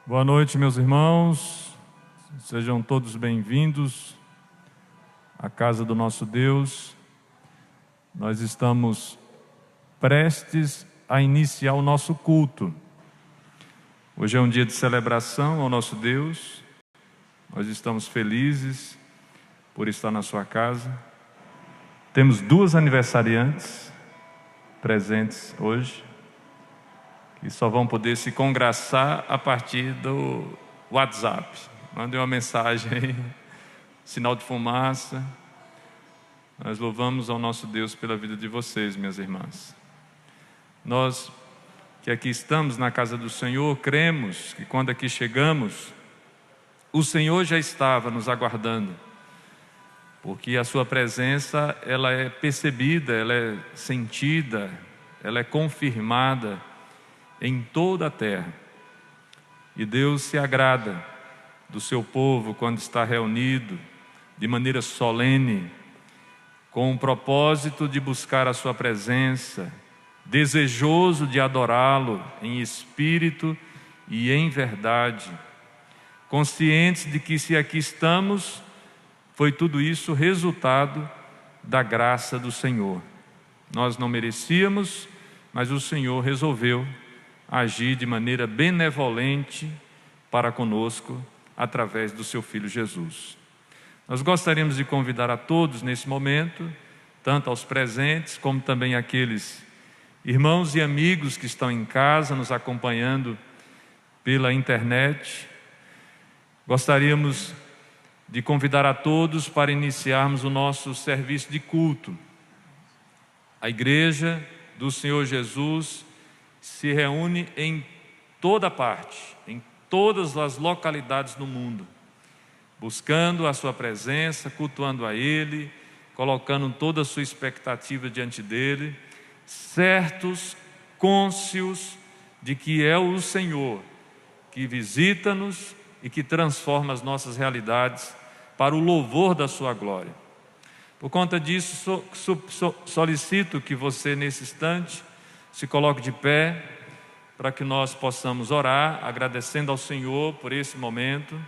Boa noite, meus irmãos. Sejam todos bem-vindos à casa do nosso Deus. Nós estamos prestes a iniciar o nosso culto. Hoje é um dia de celebração ao nosso Deus. Nós estamos felizes por estar na sua casa. Temos duas aniversariantes presentes hoje, que só vão poder se congraçar a partir do WhatsApp. Mandem uma mensagem aí, sinal de fumaça. Nós louvamos ao nosso Deus pela vida de vocês, minhas irmãs. Nós que aqui estamos na casa do Senhor, cremos que quando aqui chegamos, o Senhor já estava nos aguardando, porque a sua presença, ela é percebida, ela é sentida, ela é confirmada em toda a terra. E Deus se agrada do seu povo quando está reunido de maneira solene, com o propósito de buscar a sua presença, desejoso de adorá-lo em espírito e em verdade, conscientes de que se aqui estamos, foi tudo isso resultado da graça do Senhor. Nós não merecíamos, mas o Senhor resolveu agir de maneira benevolente para conosco, através do seu Filho Jesus. Nós gostaríamos de convidar a todos nesse momento, tanto aos presentes, como também aqueles irmãos e amigos que estão em casa, nos acompanhando pela internet. Gostaríamos de convidar a todos para iniciarmos o nosso serviço de culto. A Igreja do Senhor Jesus se reúne em toda parte, em todas as localidades do mundo, buscando a sua presença, cultuando a Ele, colocando toda a sua expectativa diante dEle, certos, cônscios de que é o Senhor que visita-nos e que transforma as nossas realidades para o louvor da sua glória. Por conta disso, solicito que você, nesse instante, se coloque de pé para que nós possamos orar, agradecendo ao Senhor por esse momento,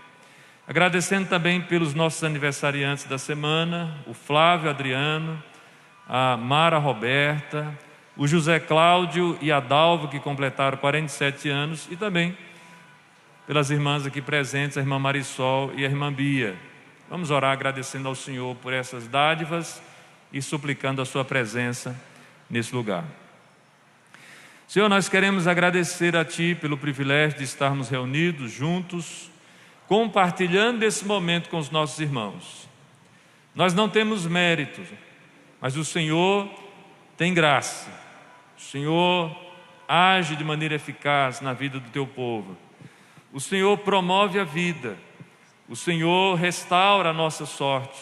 agradecendo também pelos nossos aniversariantes da semana, o Flávio Adriano, a Mara Roberta, o José Cláudio e a Dalva, que completaram 47 anos, e também pelas irmãs aqui presentes, a irmã Marisol e a irmã Bia. Vamos orar agradecendo ao Senhor por essas dádivas e suplicando a sua presença nesse lugar. Senhor, nós queremos agradecer a Ti pelo privilégio de estarmos reunidos juntos, compartilhando esse momento com os nossos irmãos. Nós não temos mérito, mas o Senhor tem graça. O Senhor age de maneira eficaz na vida do Teu povo. O Senhor promove a vida. O Senhor restaura a nossa sorte.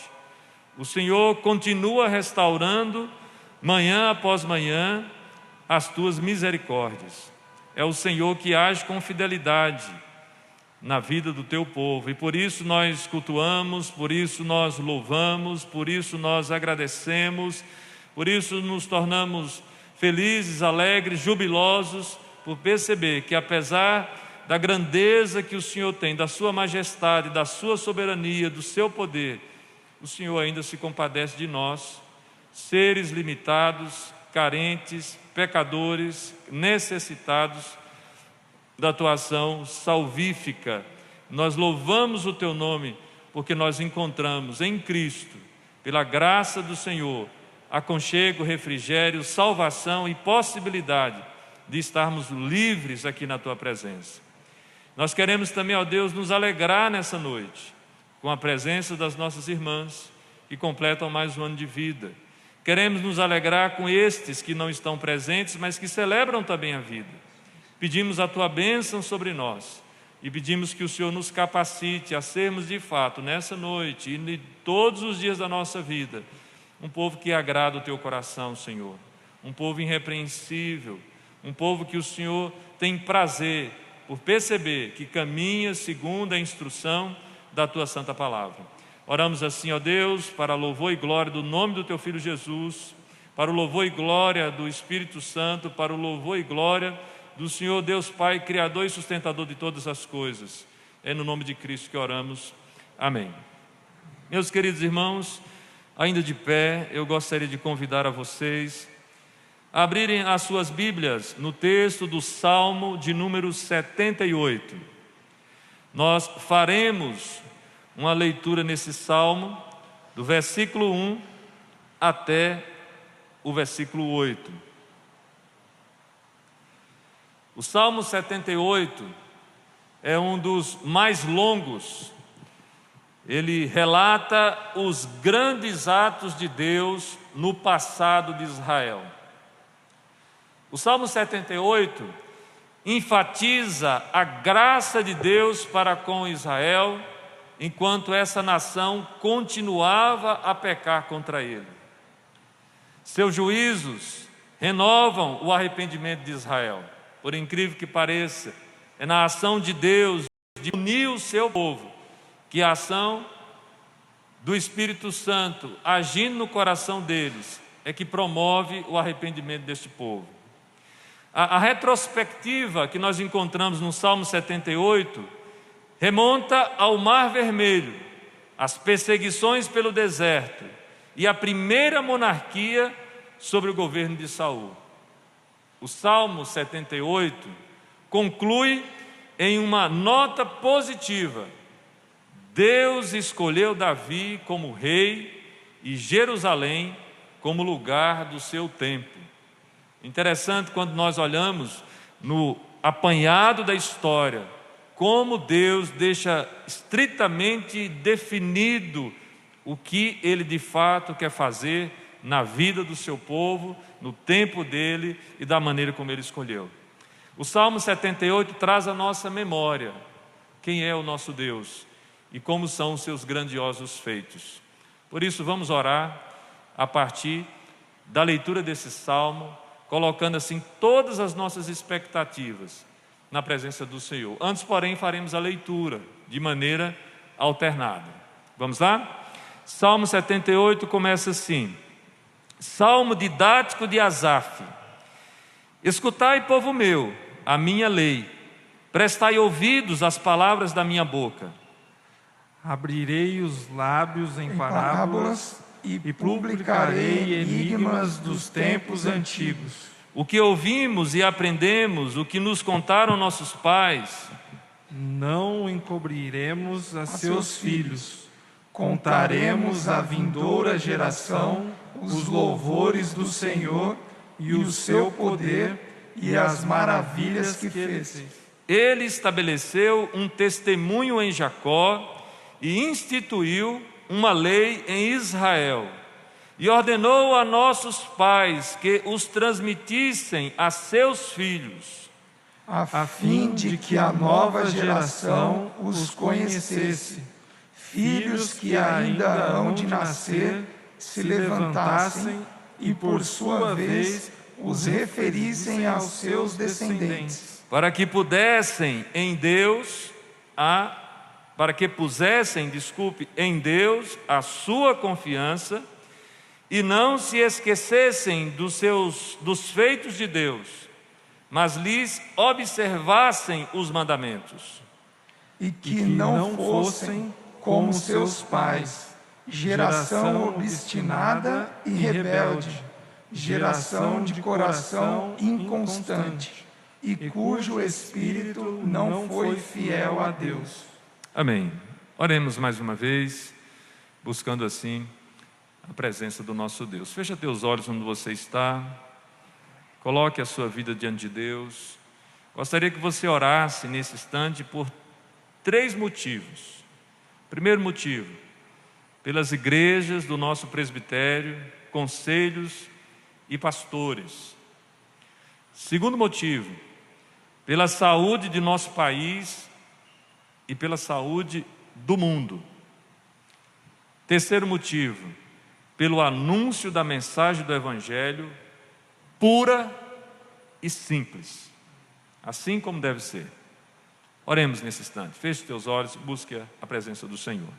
O Senhor continua restaurando, manhã após manhã, as Tuas misericórdias. É o Senhor que age com fidelidade na vida do Teu povo, e por isso nós cultuamos, por isso nós louvamos, por isso nós agradecemos, por isso nos tornamos felizes, alegres, jubilosos, por perceber que apesar da grandeza que o Senhor tem, da sua majestade, da sua soberania, do seu poder, o Senhor ainda se compadece de nós, seres limitados, carentes, pecadores, necessitados da Tua ação salvífica. Nós louvamos o Teu nome, porque nós encontramos em Cristo, pela graça do Senhor, aconchego, refrigério, salvação e possibilidade de estarmos livres aqui na Tua presença. Nós queremos também, ó Deus, nos alegrar nessa noite, com a presença das nossas irmãs, que completam mais um ano de vida. Queremos nos alegrar com estes que não estão presentes, mas que celebram também a vida. Pedimos a Tua bênção sobre nós e pedimos que o Senhor nos capacite a sermos de fato, nessa noite e em todos os dias da nossa vida, um povo que agrada o Teu coração, Senhor. Um povo irrepreensível, um povo que o Senhor tem prazer por perceber que caminha segundo a instrução da Tua santa palavra. Oramos assim, ó Deus, para louvor e glória do nome do Teu Filho Jesus, para o louvor e glória do Espírito Santo, para o louvor e glória do Senhor Deus Pai, Criador e sustentador de todas as coisas. É no nome de Cristo que oramos. Amém. Meus queridos irmãos, ainda de pé, eu gostaria de convidar a vocês a abrirem as suas Bíblias no texto do Salmo de número 78. Nós faremos uma leitura nesse Salmo, do versículo 1 até o versículo 8. O Salmo 78 é um dos mais longos. Ele relata os grandes atos de Deus no passado de Israel. O Salmo 78 enfatiza a graça de Deus para com Israel, enquanto essa nação continuava a pecar contra ele. Seus juízos renovam o arrependimento de Israel. Por incrível que pareça, é na ação de Deus de unir o seu povo que a ação do Espírito Santo agindo no coração deles é que promove o arrependimento deste povo. A retrospectiva que nós encontramos no Salmo 78 remonta ao Mar Vermelho, as perseguições pelo deserto e a primeira monarquia sobre o governo de Saul. O Salmo 78 conclui em uma nota positiva. Deus escolheu Davi como rei e Jerusalém como lugar do seu templo. Interessante quando nós olhamos no apanhado da história, como Deus deixa estritamente definido o que Ele de fato quer fazer na vida do seu povo, no tempo dele e da maneira como Ele escolheu. O Salmo 78 traz à nossa memória quem é o nosso Deus e como são os seus grandiosos feitos. Por isso vamos orar a partir da leitura desse Salmo, colocando assim todas as nossas expectativas na presença do Senhor. Antes, porém, faremos a leitura de maneira alternada. Vamos lá? Salmo 78 começa assim: Salmo didático de Asaf. Escutai, povo meu, a minha lei, prestai ouvidos às palavras da minha boca. Abrirei os lábios em parábolas e publicarei enigmas dos tempos antigos. O que ouvimos e aprendemos, o que nos contaram nossos pais, não encobriremos a seus filhos. Contaremos à vindoura geração os louvores do Senhor e o seu poder e as maravilhas que fez. Ele estabeleceu um testemunho em Jacó e instituiu uma lei em Israel, e ordenou a nossos pais que os transmitissem a seus filhos, a fim de que a nova geração os conhecesse, filhos que ainda hão de nascer se levantassem e por sua vez os referissem aos seus descendentes, para que pusessem em Deus a sua confiança e não se esquecessem dos feitos de Deus, mas lhes observassem os mandamentos. E que não fossem como seus pais, geração obstinada e rebelde, geração de coração inconstante, e cujo espírito não foi fiel a Deus. Amém. Oremos mais uma vez, buscando assim a presença do nosso Deus. Fecha teus olhos onde você está, coloque a sua vida diante de Deus. Gostaria que você orasse nesse instante por 3 motivos. Primeiro motivo, pelas igrejas do nosso presbitério, conselhos e pastores. Segundo motivo, pela saúde de nosso país e pela saúde do mundo. Terceiro motivo, pelo anúncio da mensagem do Evangelho pura e simples, assim como deve ser. Oremos nesse instante. Feche os teus olhos e busque a presença do Senhor.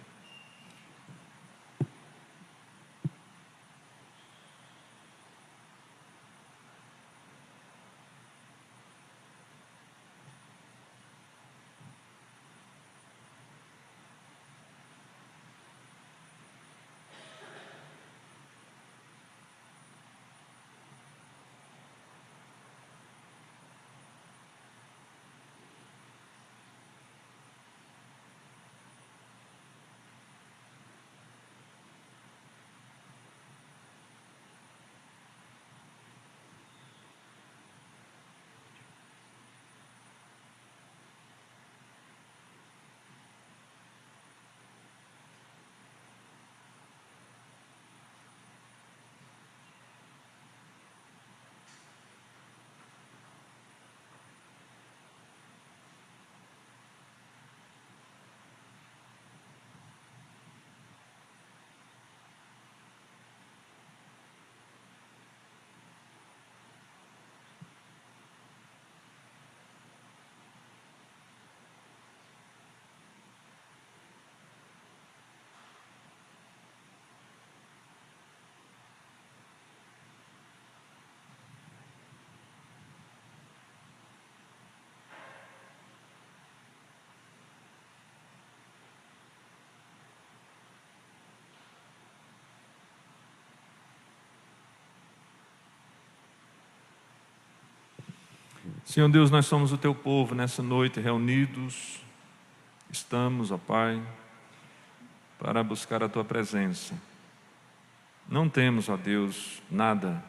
Senhor Deus, nós somos o Teu povo nessa noite reunidos. Estamos, ó Pai, para buscar a Tua presença. Não temos, ó Deus, nada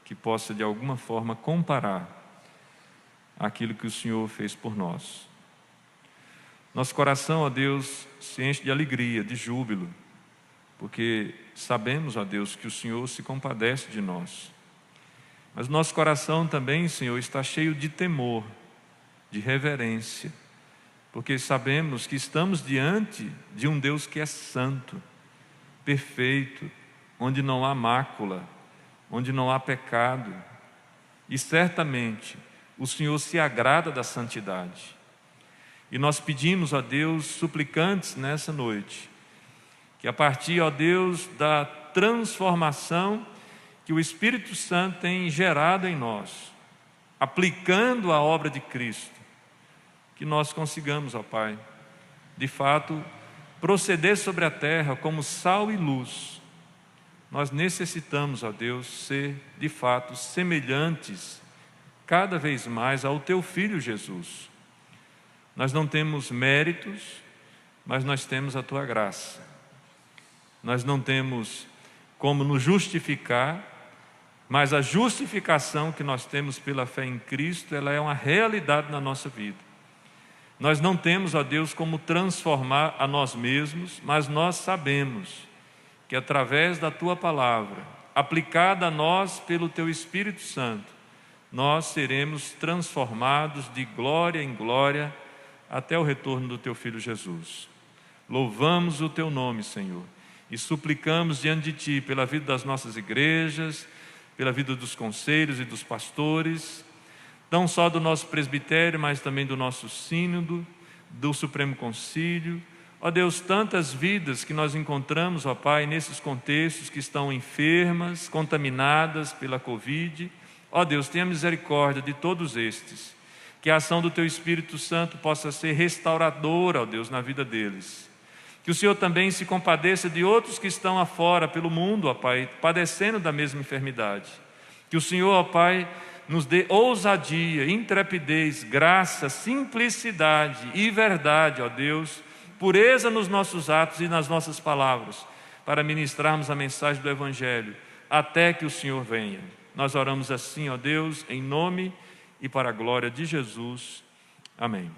que possa de alguma forma comparar aquilo que o Senhor fez por nós. Nosso coração, ó Deus, se enche de alegria, de júbilo, porque sabemos, ó Deus, que o Senhor se compadece de nós. Mas nosso coração também, Senhor, está cheio de temor, de reverência, porque sabemos que estamos diante de um Deus que é santo, perfeito, onde não há mácula, onde não há pecado. E certamente o Senhor se agrada da santidade. E nós pedimos a Deus, suplicantes nessa noite, que a partir, ó Deus, da transformação que o Espírito Santo tem gerado em nós, aplicando a obra de Cristo, que nós consigamos, ó Pai, de fato, proceder sobre a terra como sal e luz. Nós necessitamos, ó Deus, ser de fato semelhantes cada vez mais ao Teu Filho Jesus. Nós não temos méritos, mas nós temos a Tua graça. Nós não temos como nos justificar, mas a justificação que nós temos pela fé em Cristo, ela é uma realidade na nossa vida. Nós não temos, ó Deus, como transformar a nós mesmos, mas nós sabemos que através da Tua palavra, aplicada a nós pelo Teu Espírito Santo, nós seremos transformados de glória em glória até o retorno do Teu Filho Jesus. Louvamos o Teu nome, Senhor, e suplicamos diante de Ti pela vida das nossas igrejas, pela vida dos conselhos e dos pastores, não só do nosso presbitério, mas também do nosso sínodo, do Supremo Concílio. Ó Deus, tantas vidas que nós encontramos, ó Pai, nesses contextos que estão enfermas, contaminadas pela Covid. Ó Deus, tenha misericórdia de todos estes, que a ação do Teu Espírito Santo possa ser restauradora, ó Deus, na vida deles. Que o Senhor também se compadeça de outros que estão afora pelo mundo, ó Pai, padecendo da mesma enfermidade. Que o Senhor, ó Pai, nos dê ousadia, intrepidez, graça, simplicidade e verdade, ó Deus, pureza nos nossos atos e nas nossas palavras, para ministrarmos a mensagem do Evangelho, até que o Senhor venha. Nós oramos assim, ó Deus, em nome e para a glória de Jesus. Amém.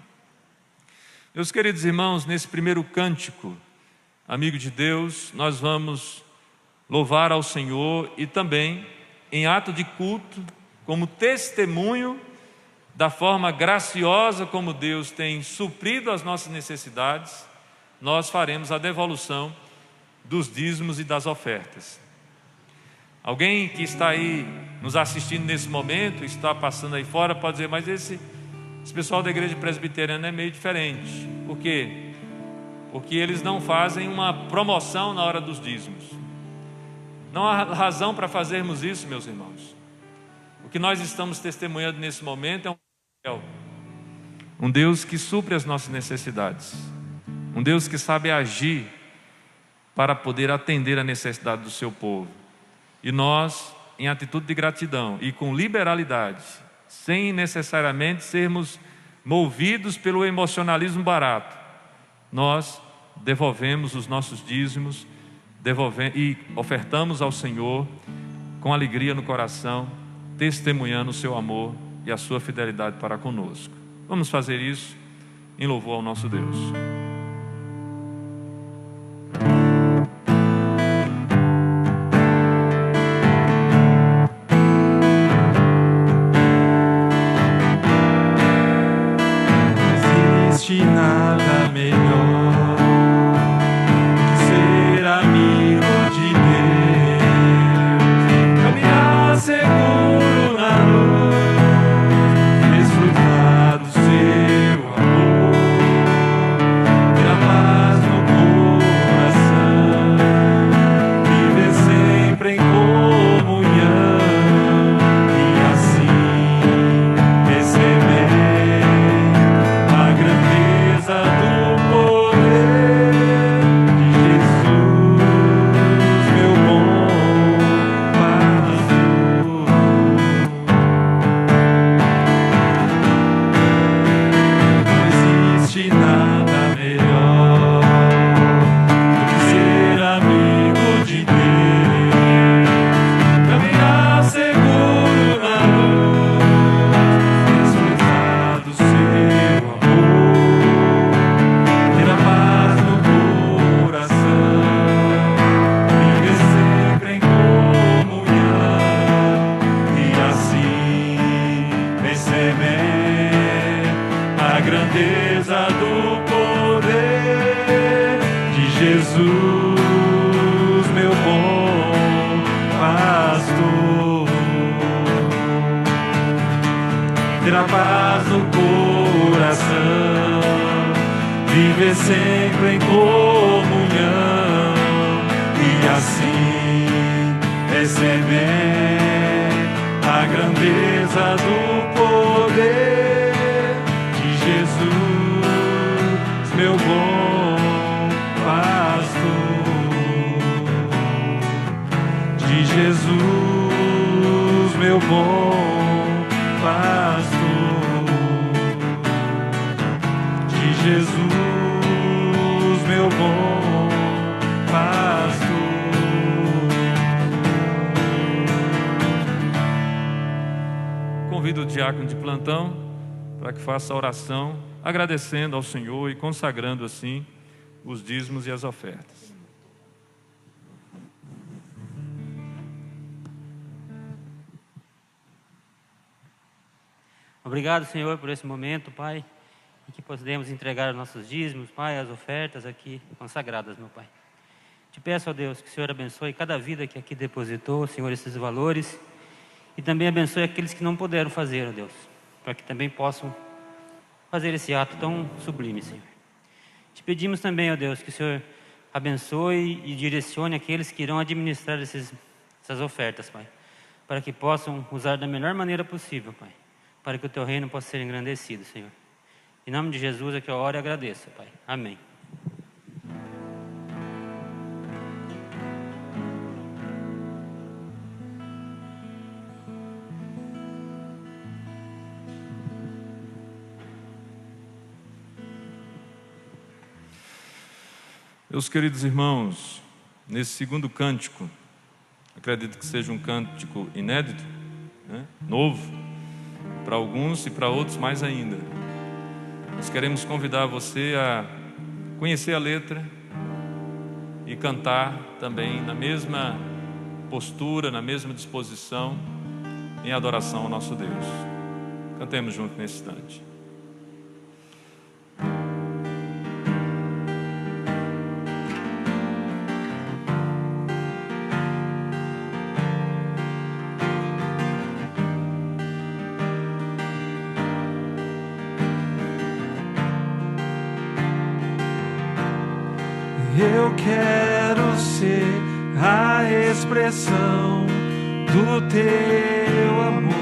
Meus queridos irmãos, nesse primeiro cântico, amigo de Deus, nós vamos louvar ao Senhor e também, em ato de culto, como testemunho da forma graciosa como Deus tem suprido as nossas necessidades, nós faremos a devolução dos dízimos e das ofertas. Alguém que está aí nos assistindo nesse momento, está passando aí fora, pode dizer, mas esse pessoal da igreja presbiteriana é meio diferente. Por quê? Porque eles não fazem uma promoção na hora dos dízimos. Não há razão para fazermos isso, meus irmãos. O que nós estamos testemunhando nesse momento é um Deus que supre as nossas necessidades, um Deus que sabe agir para poder atender a necessidade do seu povo. E nós, em atitude de gratidão e com liberalidade, sem necessariamente sermos movidos pelo emocionalismo barato, nós devolvemos os nossos dízimos e ofertamos ao Senhor com alegria no coração, testemunhando o seu amor e a sua fidelidade para conosco. Vamos fazer isso em louvor ao nosso Deus. Não existe nada melhor que ser amigo de Deus, caminhar seguro na luz, desfrutar do seu amor. ter a paz no coração, viver sempre em comunhão e assim receber a grandeza do poder de Jesus, meu bom pastor, de Jesus, meu bom pastor, de Jesus, meu bom pastor. Convido o diácono de plantão para que faça a oração, agradecendo ao Senhor e consagrando assim os dízimos e as ofertas. Obrigado, Senhor, por esse momento, Pai, em que podemos entregar os nossos dízimos, Pai, as ofertas aqui consagradas, meu Pai. Te peço, ó Deus, que o Senhor abençoe cada vida que aqui depositou, Senhor, esses valores, e também abençoe aqueles que não puderam fazer, ó Deus, para que também possam fazer esse ato tão sublime, Senhor. Te pedimos também, ó Deus, que o Senhor abençoe e direcione aqueles que irão administrar essas ofertas, Pai, para que possam usar da melhor maneira possível, Pai, para que o Teu reino possa ser engrandecido, Senhor. Em nome de Jesus é que eu oro e agradeço, Pai. Amém. Meus queridos irmãos, nesse segundo cântico, acredito que seja um cântico inédito, né? Novo, para alguns e para outros mais ainda. Nós queremos convidar você a conhecer a letra e cantar também na mesma postura, na mesma disposição, em adoração ao nosso Deus. Cantemos junto nesse instante. Eu quero ser a expressão do Teu amor.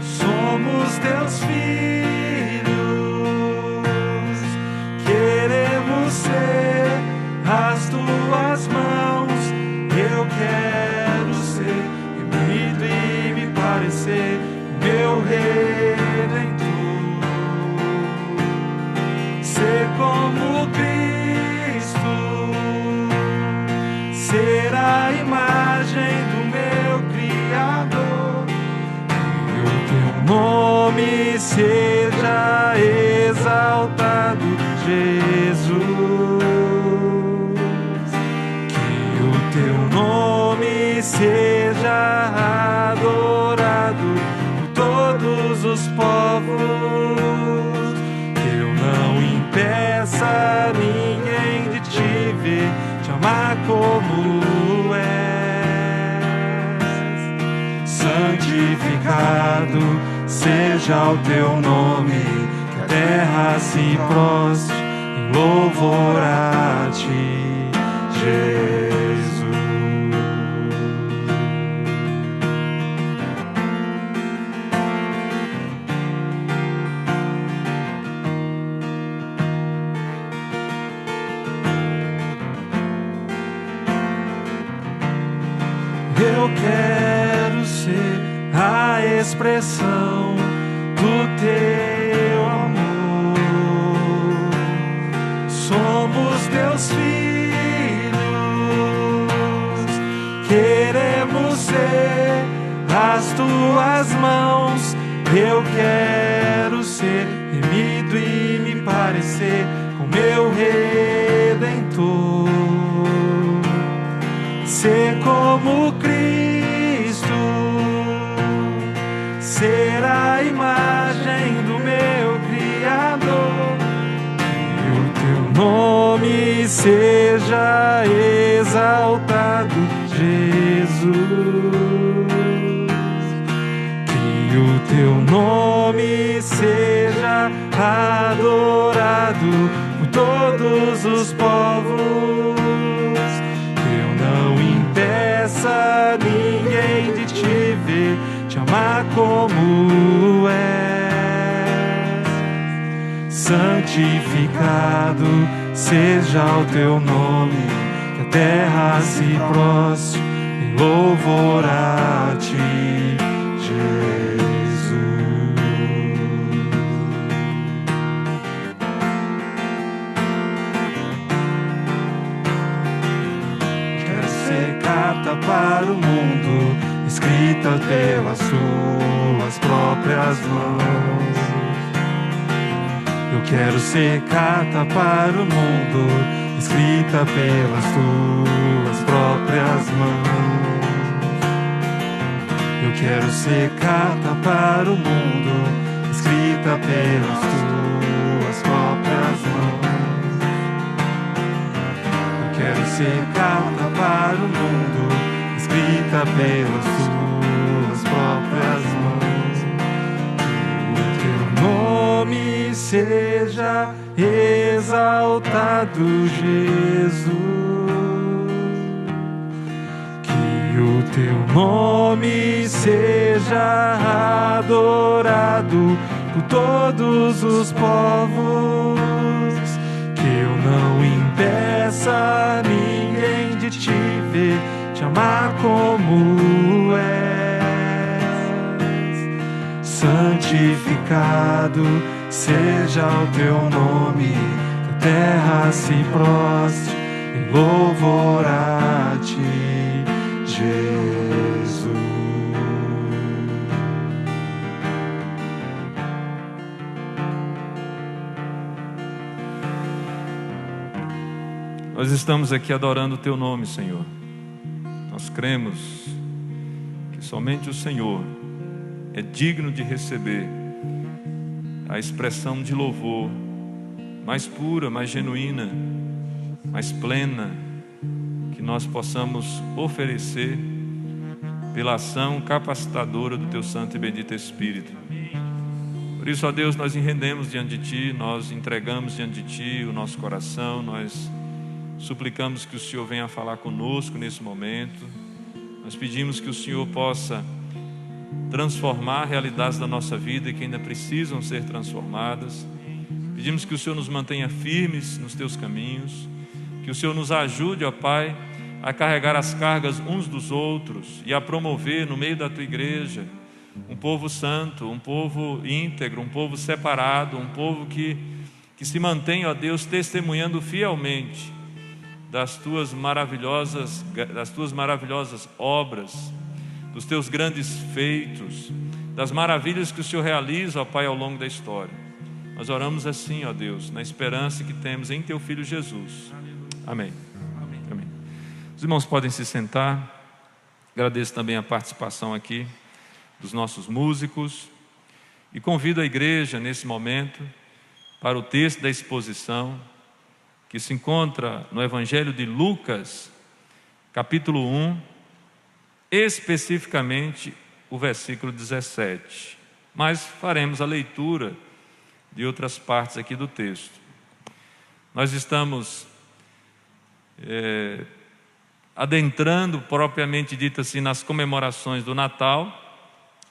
Somos Teus filhos, queremos ser as Tuas mãos. Eu quero ser unido e me parecer meu Redentor. Ser como Cristo, ser a imagem do meu Criador. Que o Teu nome seja exaltado, Jesus. Que o Teu nome seja adorado por todos os povos. Peça ninguém de Te ver, Te amar como és. Santificado seja o Teu nome, que a terra se prostre em louvor a Ti, Jesus. Eu quero ser a expressão do Teu amor. Somos Teus filhos, queremos ser as Tuas mãos. Eu quero ser remido e me parecer com meu Redentor. Ser como Cristo, ser a imagem do meu Criador. Que o Teu nome seja exaltado, Jesus. Que teu nome seja adorado por todos os povos. Eu não impeça ninguém de te ver, te amar como és. Santificado seja o teu nome, que a terra se prostre em louvor a ti, Jesus. Quero ser carta para o mundo, escrita pelas suas próprias mãos. Eu quero ser carta para o mundo, escrita pelas tuas próprias mãos. Eu quero ser carta para o mundo, escrita pelas tuas próprias mãos. Eu quero ser carta para o mundo, escrita pelas tuas próprias mãos. O teu nome seja exaltado, Jesus. Que o teu nome seja adorado por todos os povos. Que eu não impeça ninguém de te ver, te amar como és. Santificado seja o teu nome, que a terra se prostre em louvor a ti, Jesus. Nós estamos aqui adorando o teu nome, Senhor. Nós cremos que somente o Senhor é digno de receber a expressão de louvor mais pura, mais genuína, mais plena, que nós possamos oferecer pela ação capacitadora do teu santo e bendito Espírito. Por isso, ó Deus, nós rendemos diante de ti, nós entregamos diante de ti o nosso coração, nós suplicamos que o Senhor venha falar conosco nesse momento. Nós pedimos que o Senhor possa transformar realidades da nossa vida que ainda precisam ser transformadas. Pedimos que o Senhor nos mantenha firmes nos teus caminhos, que o Senhor nos ajude, ó Pai, a carregar as cargas uns dos outros e a promover no meio da tua igreja um povo santo, um povo íntegro, um povo separado, um povo que se mantém, ó Deus, testemunhando fielmente das tuas maravilhosas obras, dos teus grandes feitos, das maravilhas que o Senhor realiza, ó Pai, ao longo da história. Nós oramos assim, ó Deus, na esperança que temos em teu Filho Jesus. Amém. Amém. Os irmãos podem se sentar. Agradeço também a participação aqui dos nossos músicos e convido a igreja nesse momento para o texto da exposição que se encontra no Evangelho de Lucas, capítulo 1, especificamente o versículo 17. Mas faremos a leitura de outras partes aqui do texto. Nós estamos adentrando, propriamente dito assim, nas comemorações do Natal.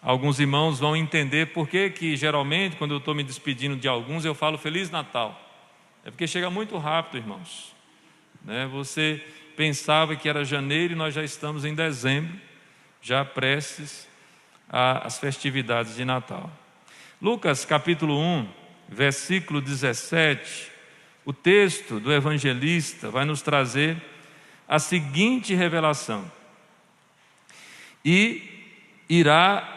Alguns irmãos vão entender por que geralmente, quando eu estou me despedindo de alguns, eu falo Feliz Natal. É porque chega muito rápido, irmãos, né? Você pensava que era janeiro e nós já estamos em dezembro, já prestes às festividades de Natal. Lucas capítulo 1, versículo 17, o texto do evangelista vai nos trazer a seguinte revelação: e irá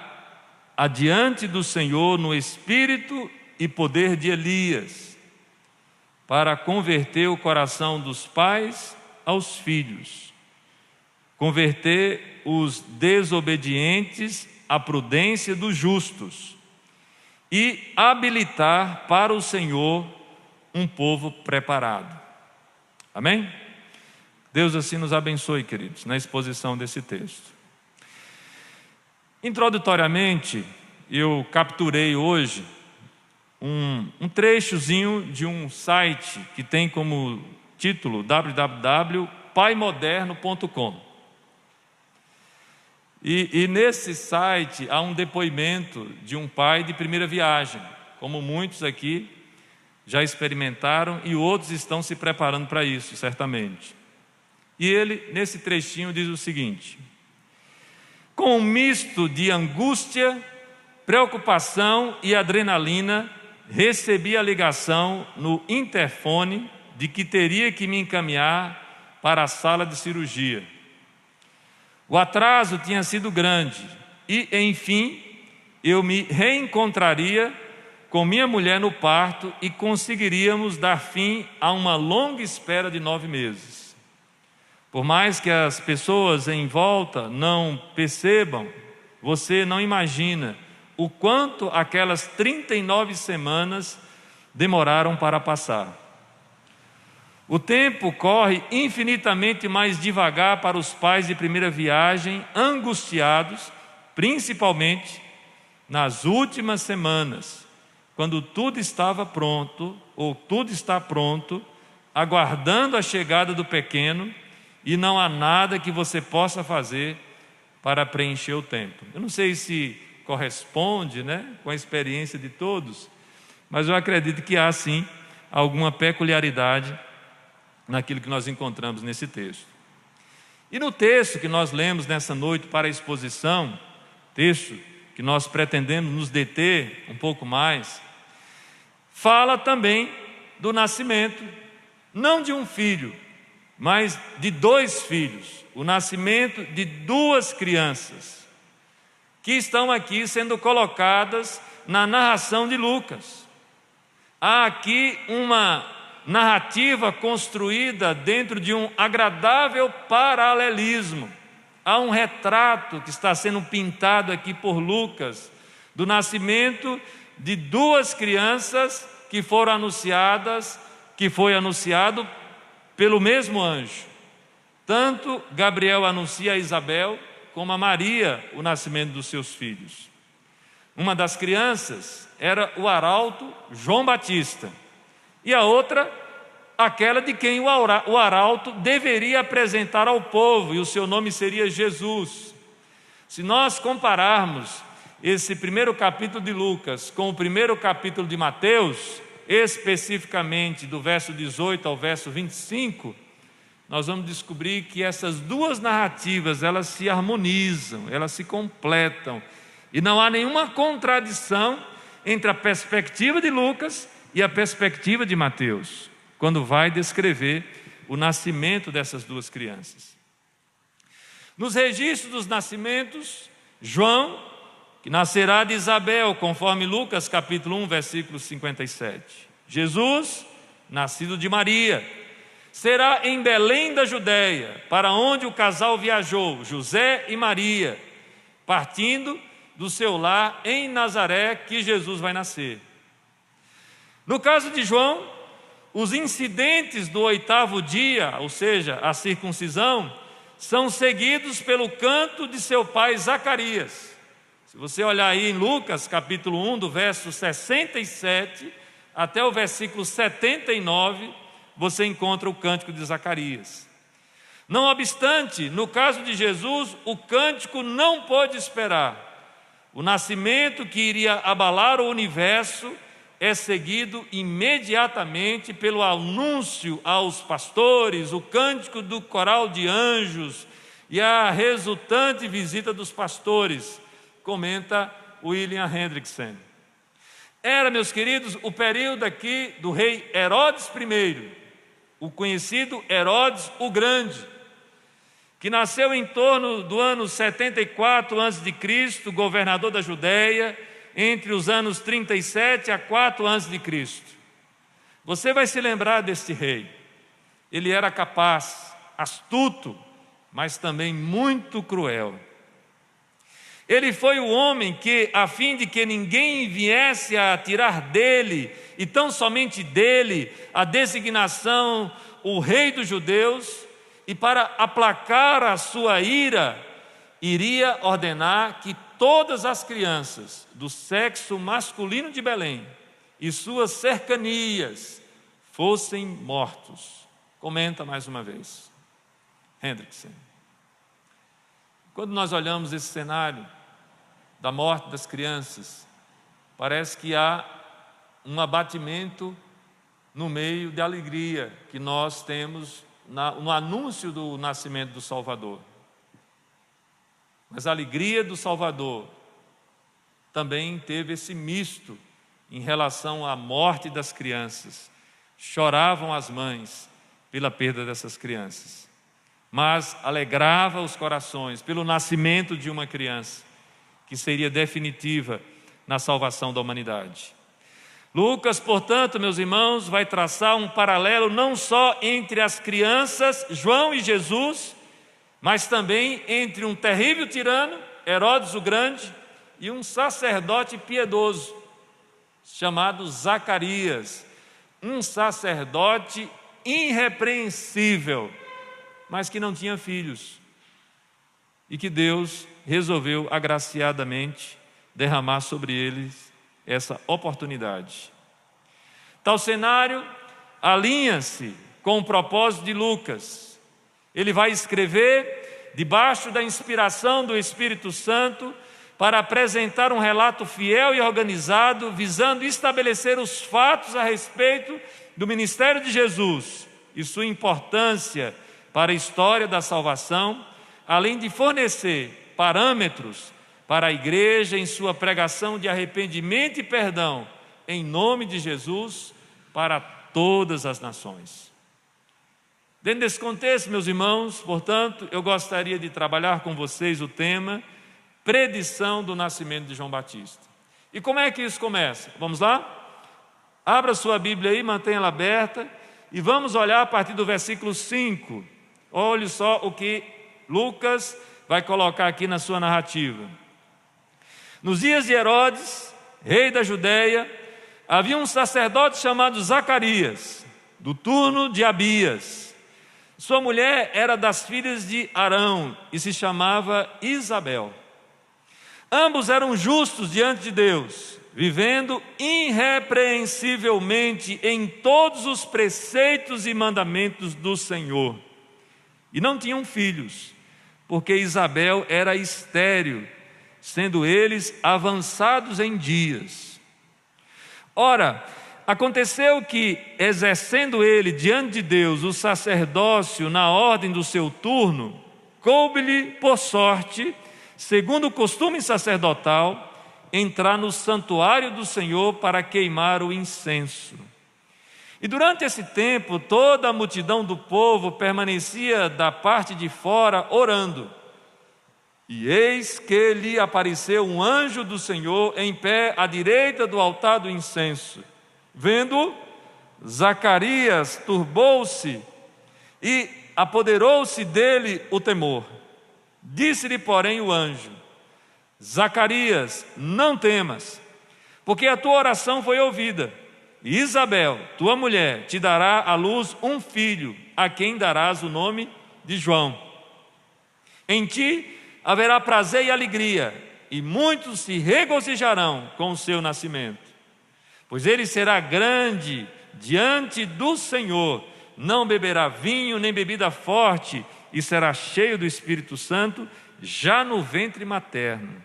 adiante do Senhor no espírito e poder de Elias, para converter o coração dos pais aos filhos, converter os desobedientes à prudência dos justos e habilitar para o Senhor um povo preparado. Amém? Deus assim nos abençoe, queridos, na exposição desse texto. Introdutoriamente, eu capturei hoje um trechozinho de um site que tem como título www.paimoderno.com. E nesse site há um depoimento de um pai de primeira viagem, como muitos aqui já experimentaram e outros estão se preparando para isso, certamente. E ele, nesse trechinho, diz o seguinte: com um misto de angústia, preocupação e adrenalina, recebi a ligação no interfone de que teria que me encaminhar para a sala de cirurgia. O atraso tinha sido grande e, enfim, eu me reencontraria com minha mulher no parto e conseguiríamos dar fim a uma longa espera de 9 meses. Por mais que as pessoas em volta não percebam, você não imagina o quanto aquelas 39 semanas demoraram para passar. O tempo corre infinitamente mais devagar para os pais de primeira viagem, angustiados, principalmente nas últimas semanas, quando tudo estava pronto, ou tudo está pronto, aguardando a chegada do pequeno, e não há nada que você possa fazer para preencher o tempo. Eu não sei se corresponde, com a experiência de todos, mas eu acredito que há sim alguma peculiaridade naquilo que nós encontramos nesse texto. E no texto que nós lemos nessa noite para a exposição, texto que nós pretendemos nos deter um pouco mais, fala também do nascimento, não de um filho, mas de 2 filhos, o nascimento de 2 crianças, que estão aqui sendo colocadas na narração de Lucas. Há aqui uma narrativa construída dentro de um agradável paralelismo. Há um retrato que está sendo pintado aqui por Lucas, do nascimento de 2 crianças que foram anunciadas, que foi anunciado pelo mesmo anjo. Tanto Gabriel anuncia a Isabel, como a Maria, o nascimento dos seus filhos. Uma das crianças era o arauto João Batista, e a outra, aquela de quem o arauto deveria apresentar ao povo, e o seu nome seria Jesus. Se nós compararmos esse primeiro capítulo de Lucas com o primeiro capítulo de Mateus, especificamente do verso 18 ao verso 25, nós vamos descobrir que essas 2 narrativas, elas se harmonizam, elas se completam, e não há nenhuma contradição entre a perspectiva de Lucas e a perspectiva de Mateus, quando vai descrever o nascimento dessas 2 crianças. Nos registros dos nascimentos, João, que nascerá de Isabel, conforme Lucas capítulo 1, versículo 57. Jesus, nascido de Maria, será em Belém da Judéia, para onde o casal viajou, José e Maria, partindo do seu lar em Nazaré, que Jesus vai nascer. No caso de João, os incidentes do 8º dia, ou seja, a circuncisão, são seguidos pelo canto de seu pai Zacarias. Se você olhar aí em Lucas capítulo 1, do verso 67 até o versículo 79, você encontra o cântico de Zacarias. Não obstante, no caso de Jesus, o cântico não pôde esperar. O nascimento que iria abalar o universo é seguido imediatamente pelo anúncio aos pastores, o cântico do coral de anjos e a resultante visita dos pastores, comenta William Hendrickson. Era, meus queridos, o período aqui do rei Herodes I, o conhecido Herodes o Grande, que nasceu em torno do ano 74 a.C., governador da Judéia, entre os anos 37 a 4 a.C. Você vai se lembrar deste rei. Ele era capaz, astuto, mas também muito cruel. Ele foi o homem que, a fim de que ninguém viesse a tirar dele, e tão somente dele, a designação, o rei dos judeus, e para aplacar a sua ira, iria ordenar que todas as crianças do sexo masculino de Belém e suas cercanias fossem mortos. Comenta mais uma vez, Hendrickson. Quando nós olhamos esse cenário da morte das crianças, parece que há um abatimento no meio de alegria que nós temos no anúncio do nascimento do Salvador. Mas a alegria do Salvador também teve esse misto em relação à morte das crianças. Choravam as mães pela perda dessas crianças, mas alegrava os corações pelo nascimento de uma criança que seria definitiva na salvação da humanidade. Lucas, portanto, meus irmãos, vai traçar um paralelo não só entre as crianças, João e Jesus, mas também entre um terrível tirano, Herodes o Grande, e um sacerdote piedoso, chamado Zacarias, um sacerdote irrepreensível, mas que não tinha filhos, e que Deus resolveu agraciadamente derramar sobre eles essa oportunidade. Tal cenário alinha-se com o propósito de Lucas. Ele vai escrever debaixo da inspiração do Espírito Santo para apresentar um relato fiel e organizado, visando estabelecer os fatos a respeito do ministério de Jesus e sua importância para a história da salvação, além de fornecer parâmetros para a igreja em sua pregação de arrependimento e perdão, em nome de Jesus, para todas as nações. Dentro desse contexto, meus irmãos, portanto, eu gostaria de trabalhar com vocês o tema predição do nascimento de João Batista. E como é que isso começa? Vamos lá? Abra sua Bíblia aí, mantenha-la aberta, e vamos olhar a partir do versículo 5. Olhe só o que Lucas vai colocar aqui na sua narrativa. Nos dias de Herodes, rei da Judeia, havia um sacerdote chamado Zacarias, do turno de Abias. Sua mulher era das filhas de Arão e se chamava Isabel. Ambos eram justos diante de Deus, vivendo irrepreensivelmente em todos os preceitos e mandamentos do Senhor. E não tinham filhos, porque Isabel era estéril, sendo eles avançados em dias. Ora, aconteceu que, exercendo ele diante de Deus o sacerdócio na ordem do seu turno, coube-lhe por sorte, segundo o costume sacerdotal, entrar no santuário do Senhor para queimar o incenso. E durante esse tempo, toda a multidão do povo permanecia da parte de fora orando. E eis que lhe apareceu um anjo do Senhor em pé à direita do altar do incenso. Vendo, Zacarias turbou-se e apoderou-se dele o temor. Disse-lhe, porém, o anjo: Zacarias, não temas, porque a tua oração foi ouvida. E Isabel, tua mulher, te dará à luz um filho, a quem darás o nome de João. Em ti haverá prazer e alegria, e muitos se regozijarão com o seu nascimento. Pois ele será grande diante do Senhor, não beberá vinho nem bebida forte, e será cheio do Espírito Santo já no ventre materno.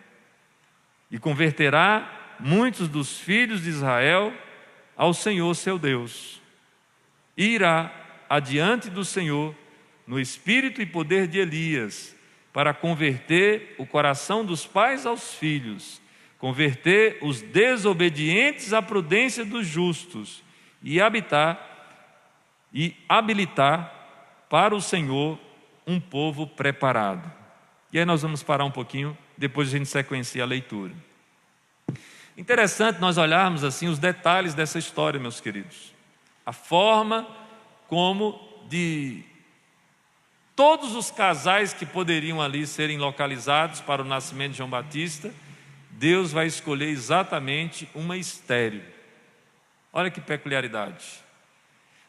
E converterá muitos dos filhos de Israel ao Senhor seu Deus. E irá adiante do Senhor no espírito e poder de Elias, para converter o coração dos pais aos filhos, converter os desobedientes à prudência dos justos e habilitar para o Senhor um povo preparado. E aí nós vamos parar um pouquinho, depois a gente sequencia a leitura. Interessante nós olharmos assim os detalhes dessa história, meus queridos. A forma como de todos os casais que poderiam ali serem localizados para o nascimento de João Batista, Deus vai escolher exatamente uma estéril. Olha que peculiaridade.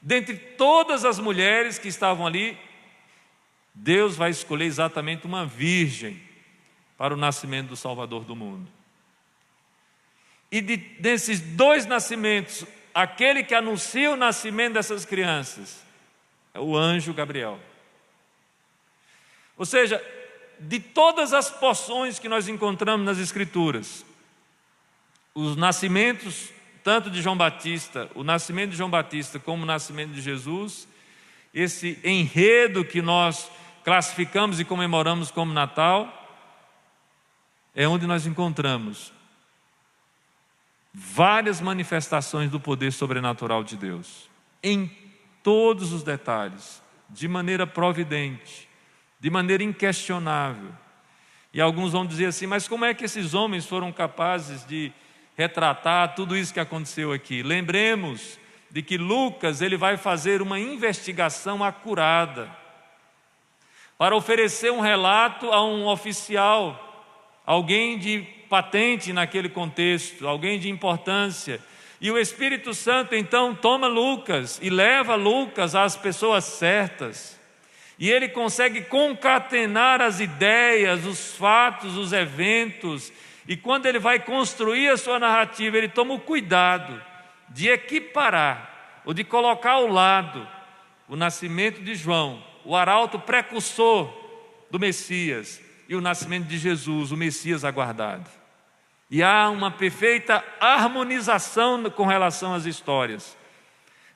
Dentre todas as mulheres que estavam ali, Deus vai escolher exatamente uma virgem, para o nascimento do Salvador do mundo. E desses dois nascimentos, aquele que anuncia o nascimento dessas crianças é o anjo Gabriel. Ou seja, de todas as porções que nós encontramos nas Escrituras, os nascimentos, tanto de João Batista, o nascimento de João Batista como o nascimento de Jesus, esse enredo que nós classificamos e comemoramos como Natal, é onde nós encontramos várias manifestações do poder sobrenatural de Deus, em todos os detalhes, de maneira providente, de maneira inquestionável. E alguns vão dizer assim, mas como é que esses homens foram capazes de retratar tudo isso que aconteceu aqui? Lembremos de que Lucas ele vai fazer uma investigação acurada para oferecer um relato a um oficial, alguém de patente naquele contexto, alguém de importância. E o Espírito Santo então toma Lucas e leva Lucas às pessoas certas. E ele consegue concatenar as ideias, os fatos, os eventos. E quando ele vai construir a sua narrativa, ele toma o cuidado de equiparar, ou de colocar ao lado, o nascimento de João, o arauto precursor do Messias, e o nascimento de Jesus, o Messias aguardado. E há uma perfeita harmonização com relação às histórias,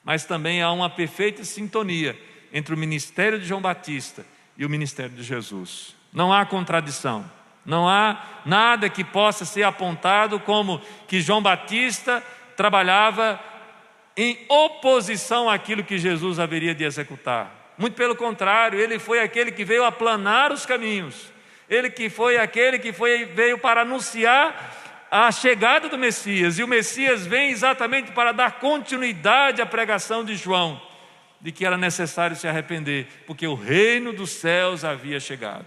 mas também há uma perfeita sintonia entre o ministério de João Batista e o ministério de Jesus. Não há contradição, não há nada que possa ser apontado como que João Batista trabalhava em oposição àquilo que Jesus haveria de executar. Muito pelo contrário, ele foi aquele que veio aplanar os caminhos. Ele que foi aquele que veio para anunciar a chegada do Messias. E o Messias vem exatamente para dar continuidade à pregação de João, de que era necessário se arrepender, porque o reino dos céus havia chegado.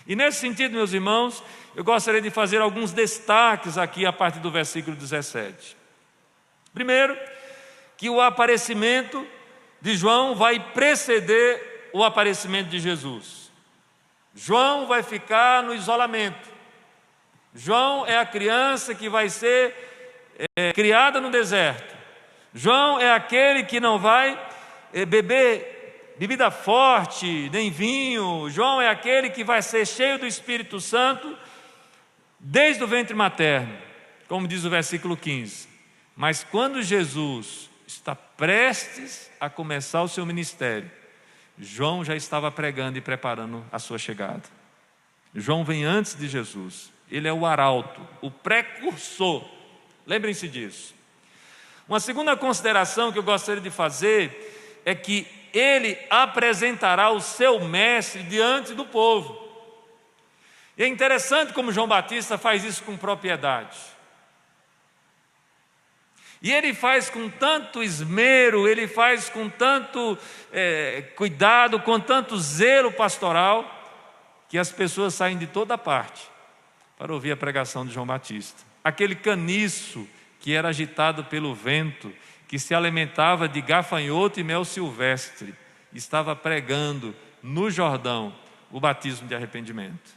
E nesse sentido, meus irmãos, eu gostaria de fazer alguns destaques aqui a partir do versículo 17. Primeiro, que o aparecimento de João vai preceder o aparecimento de Jesus. João vai ficar no isolamento. João é a criança que vai ser criada no deserto. João é aquele que não vai beber bebida forte, nem vinho. João é aquele que vai ser cheio do Espírito Santo desde o ventre materno, como diz o versículo 15. Mas quando Jesus está prestes a começar o seu ministério, João já estava pregando e preparando a sua chegada. João vem antes de Jesus. Ele é o arauto, o precursor. Lembrem-se disso. Uma segunda consideração que eu gostaria de fazer é que ele apresentará o seu mestre diante do povo. E é interessante como João Batista faz isso com propriedade. E ele faz com tanto esmero, ele faz com tanto cuidado, com tanto zelo pastoral, que as pessoas saem de toda parte para ouvir a pregação de João Batista. Aquele caniço que era agitado pelo vento, que se alimentava de gafanhoto e mel silvestre, estava pregando no Jordão o batismo de arrependimento.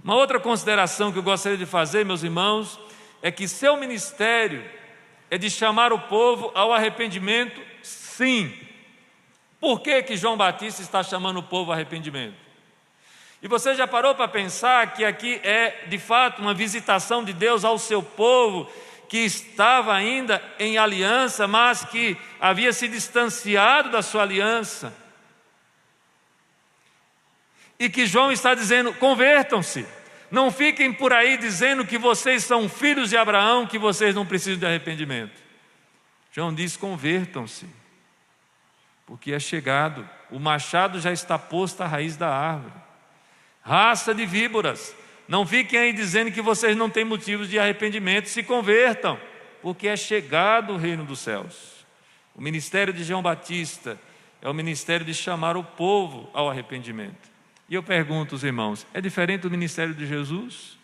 Uma outra consideração que eu gostaria de fazer, meus irmãos, é que seu ministério é de chamar o povo ao arrependimento, sim. Por que João Batista está chamando o povo ao arrependimento? E você já parou para pensar que aqui é de fato uma visitação de Deus ao seu povo, que estava ainda em aliança, mas que havia se distanciado da sua aliança? E que João está dizendo, convertam-se. Não fiquem por aí dizendo que vocês são filhos de Abraão, que vocês não precisam de arrependimento. João diz, convertam-se, porque é chegado, o machado já está posto à raiz da árvore. Raça de víboras, não fiquem aí dizendo que vocês não têm motivos de arrependimento, se convertam, porque é chegado o reino dos céus. O ministério de João Batista é o ministério de chamar o povo ao arrependimento. E eu pergunto aos irmãos, é diferente do ministério de Jesus?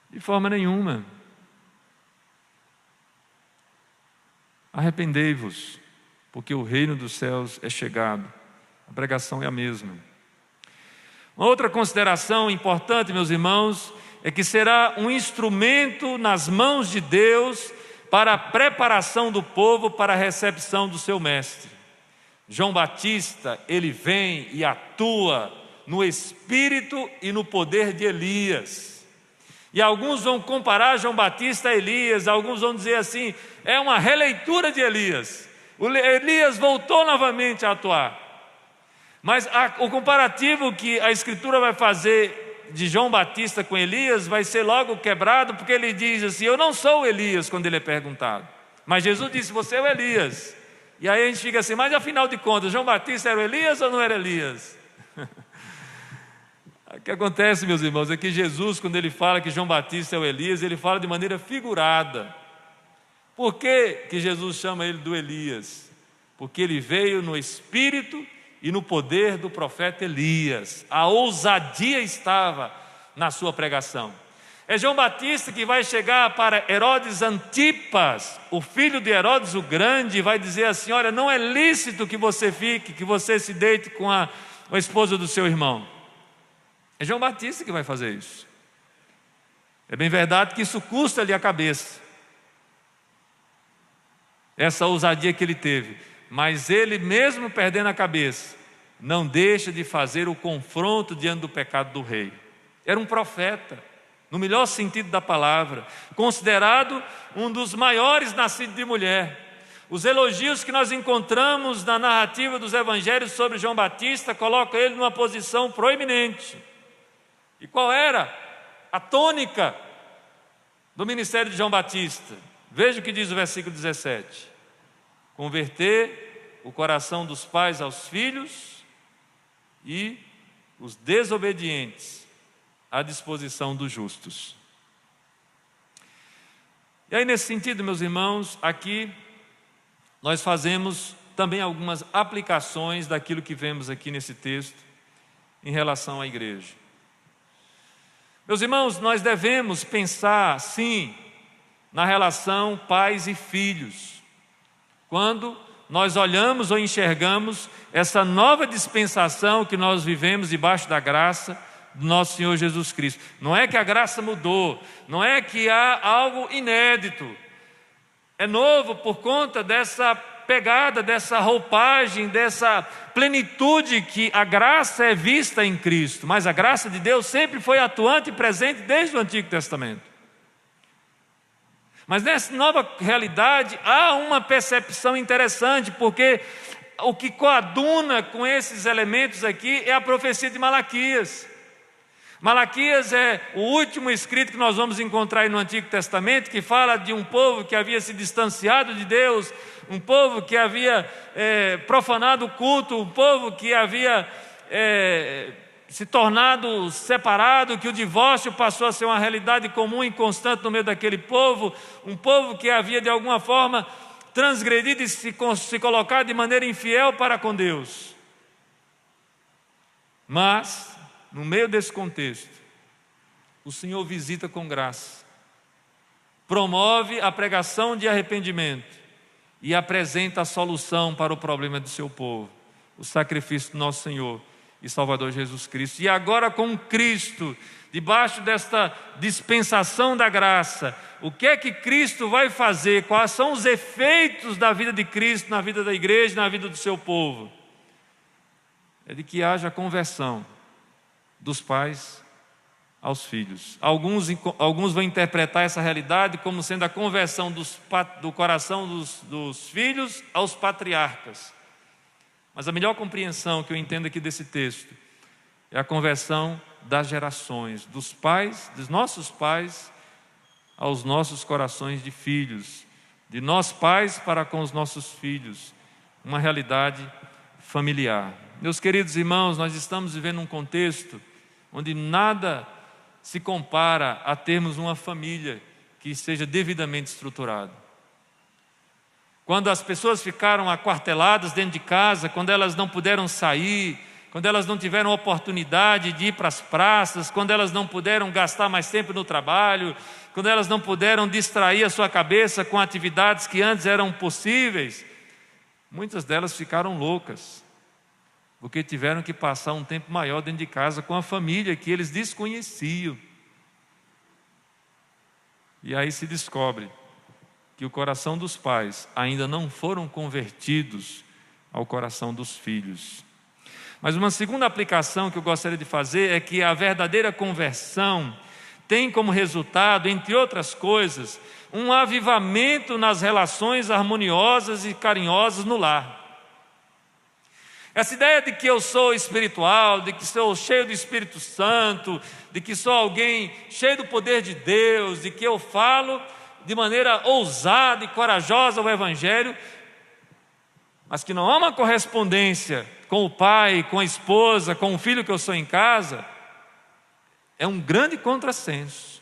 De forma nenhuma. Arrependei-vos, porque o reino dos céus é chegado. A pregação é a mesma. Uma outra consideração importante, meus irmãos, é que será um instrumento nas mãos de Deus para a preparação do povo para a recepção do seu mestre. João Batista, ele vem e atua no espírito e no poder de Elias. E alguns vão comparar João Batista a Elias, alguns vão dizer assim, é uma releitura de Elias. Elias voltou novamente a atuar. Mas o comparativo que a Escritura vai fazer de João Batista com Elias vai ser logo quebrado, porque ele diz assim, eu não sou o Elias, quando ele é perguntado. Mas Jesus disse, você é o Elias. E aí a gente fica assim, mas afinal de contas, João Batista era o Elias ou não era Elias? O que acontece, meus irmãos, é que Jesus, quando ele fala que João Batista é o Elias, ele fala de maneira figurada. Por que Jesus chama ele do Elias? Porque ele veio no espírito e no poder do profeta Elias. A ousadia estava na sua pregação. É João Batista que vai chegar para Herodes Antipas, o filho de Herodes o Grande, e vai dizer assim, olha, não é lícito que você fique, que você se deite com a esposa do seu irmão. É João Batista que vai fazer isso. É bem verdade que isso custa-lhe a cabeça, essa ousadia que ele teve. Mas ele, mesmo perdendo a cabeça, não deixa de fazer o confronto diante do pecado do rei. Era um profeta, no melhor sentido da palavra, considerado um dos maiores nascidos de mulher. Os elogios que nós encontramos na narrativa dos evangelhos sobre João Batista colocam ele numa posição proeminente. E qual era a tônica do ministério de João Batista? Veja o que diz o versículo 17. Converter o coração dos pais aos filhos e os desobedientes à disposição dos justos. E aí, nesse sentido, meus irmãos, aqui nós fazemos também algumas aplicações daquilo que vemos aqui nesse texto em relação à igreja. Meus irmãos, nós devemos pensar, sim, na relação pais e filhos. Quando nós olhamos ou enxergamos essa nova dispensação que nós vivemos debaixo da graça do nosso Senhor Jesus Cristo. Não é que a graça mudou, não é que há algo inédito. É novo por conta dessa pegada, dessa roupagem, dessa plenitude que a graça é vista em Cristo. Mas a graça de Deus sempre foi atuante e presente desde o Antigo Testamento. Mas nessa nova realidade há uma percepção interessante, porque o que coaduna com esses elementos aqui é a profecia de Malaquias. Malaquias é o último escrito que nós vamos encontrar aí no Antigo Testamento, que fala de um povo que havia se distanciado de Deus, um povo que havia profanado o culto, um povo que havia se tornado separado, que o divórcio passou a ser uma realidade comum e constante no meio daquele povo, um povo que havia de alguma forma transgredido e se colocado de maneira infiel para com Deus. Mas, no meio desse contexto, o Senhor visita com graça, promove a pregação de arrependimento e apresenta a solução para o problema do seu povo, o sacrifício do nosso Senhor e Salvador Jesus Cristo. E agora, com Cristo, debaixo desta dispensação da graça, o que é que Cristo vai fazer? Quais são os efeitos da vida de Cristo na vida da igreja, na vida do seu povo? É de que haja conversão dos pais aos filhos. Alguns vão interpretar essa realidade como sendo a conversão do coração dos filhos aos patriarcas. Mas a melhor compreensão que eu entendo aqui desse texto é a conversão das gerações, dos pais, dos nossos pais aos nossos corações de filhos, de nós pais para com os nossos filhos, uma realidade familiar. Meus queridos irmãos, nós estamos vivendo um contexto onde nada se compara a termos uma família que seja devidamente estruturada. Quando as pessoas ficaram aquarteladas dentro de casa, quando elas não puderam sair, quando elas não tiveram oportunidade de ir para as praças, quando elas não puderam gastar mais tempo no trabalho, quando elas não puderam distrair a sua cabeça com atividades que antes eram possíveis, muitas delas ficaram loucas. porque tiveram que passar um tempo maior dentro de casa com a família que eles desconheciam. E aí se descobre que o coração dos pais ainda não foram convertidos ao coração dos filhos. Mas uma segunda aplicação que eu gostaria de fazer é que a verdadeira conversão tem como resultado, entre outras coisas, um avivamento nas relações harmoniosas e carinhosas no lar. Essa ideia de que eu sou espiritual, de que sou cheio do Espírito Santo, de que sou alguém cheio do poder de Deus, de que eu falo de maneira ousada e corajosa o Evangelho, mas que não há uma correspondência com o pai, com a esposa, com o filho que eu sou em casa, é um grande contrassenso.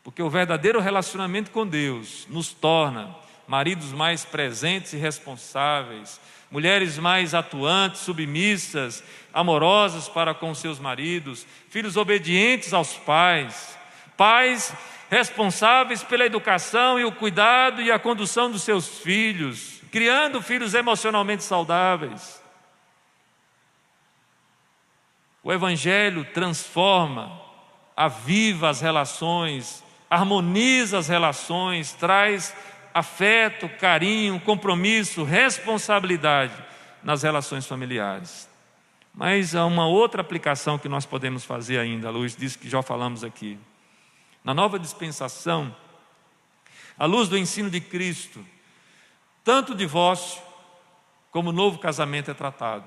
Porque o verdadeiro relacionamento com Deus nos torna maridos mais presentes e responsáveis, mulheres mais atuantes, submissas, amorosas para com seus maridos, filhos obedientes aos pais, pais responsáveis pela educação e o cuidado e a condução dos seus filhos, criando filhos emocionalmente saudáveis. O Evangelho transforma, aviva as relações, harmoniza as relações, traz afeto, carinho, compromisso, responsabilidade nas relações familiares. Mas há uma outra aplicação que nós podemos fazer ainda, à luz disso que já falamos aqui. Na nova dispensação, à luz do ensino de Cristo, tanto o divórcio como o novo casamento é tratado.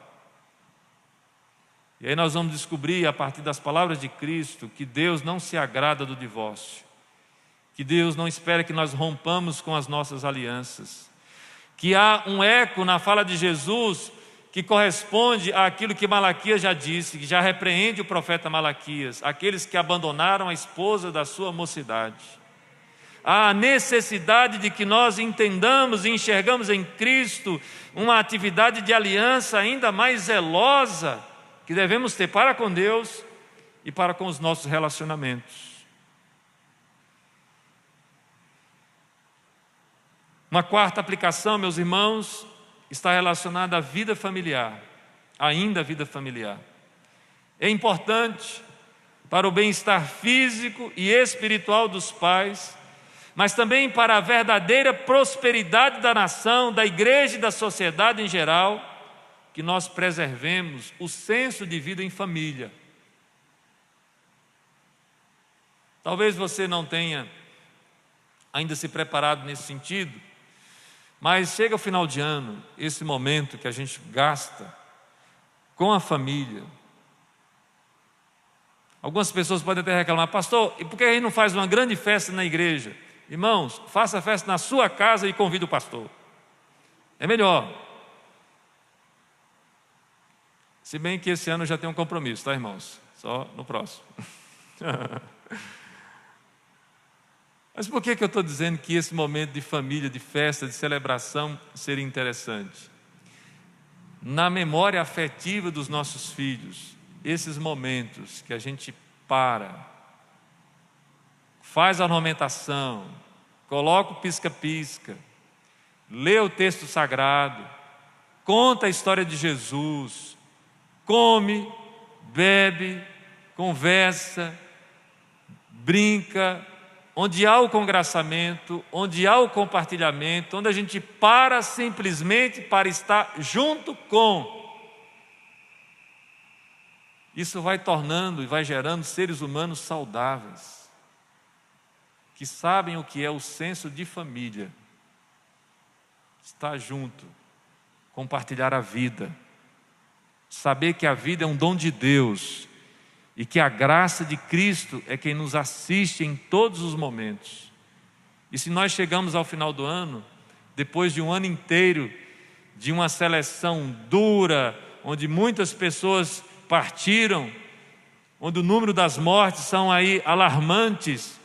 E aí nós vamos descobrir, a partir das palavras de Cristo, que Deus não se agrada do divórcio, que Deus não espera que nós rompamos com as nossas alianças, que há um eco na fala de Jesus que corresponde àquilo que Malaquias já disse, que já repreende o profeta Malaquias, aqueles que abandonaram a esposa da sua mocidade. Há a necessidade de que nós entendamos e enxergamos em Cristo uma atividade de aliança ainda mais zelosa que devemos ter para com Deus e para com os nossos relacionamentos. Uma quarta aplicação, meus irmãos, está relacionada à vida familiar, ainda a vida familiar. É importante para o bem-estar físico e espiritual dos pais, mas também para a verdadeira prosperidade da nação, da igreja e da sociedade em geral, que nós preservemos o senso de vida em família. Talvez você não tenha ainda se preparado nesse sentido, mas chega o final de ano, esse momento que a gente gasta com a família. Algumas pessoas podem até reclamar: pastor, e por que a gente não faz uma grande festa na igreja? Irmãos, faça a festa na sua casa e convide o pastor. É melhor. Se bem que esse ano já tem um compromisso, tá, irmãos? Só no próximo. Mas por que eu estou dizendo que esse momento de família, de festa, de celebração seria interessante? Na memória afetiva dos nossos filhos, esses momentos que a gente faz a ornamentação, coloca o pisca-pisca, lê o texto sagrado, conta a história de Jesus, come, bebe, conversa, brinca, onde há o congraçamento, onde há o compartilhamento, onde a gente para simplesmente para estar junto com. Isso vai tornando e vai gerando seres humanos saudáveis, que sabem o que é o senso de família, estar junto, compartilhar a vida, saber que a vida é um dom de Deus, e que a graça de Cristo é quem nos assiste em todos os momentos. E se nós chegamos ao final do ano, depois de um ano inteiro de uma seleção dura, onde muitas pessoas partiram, onde o número das mortes são aí alarmantes,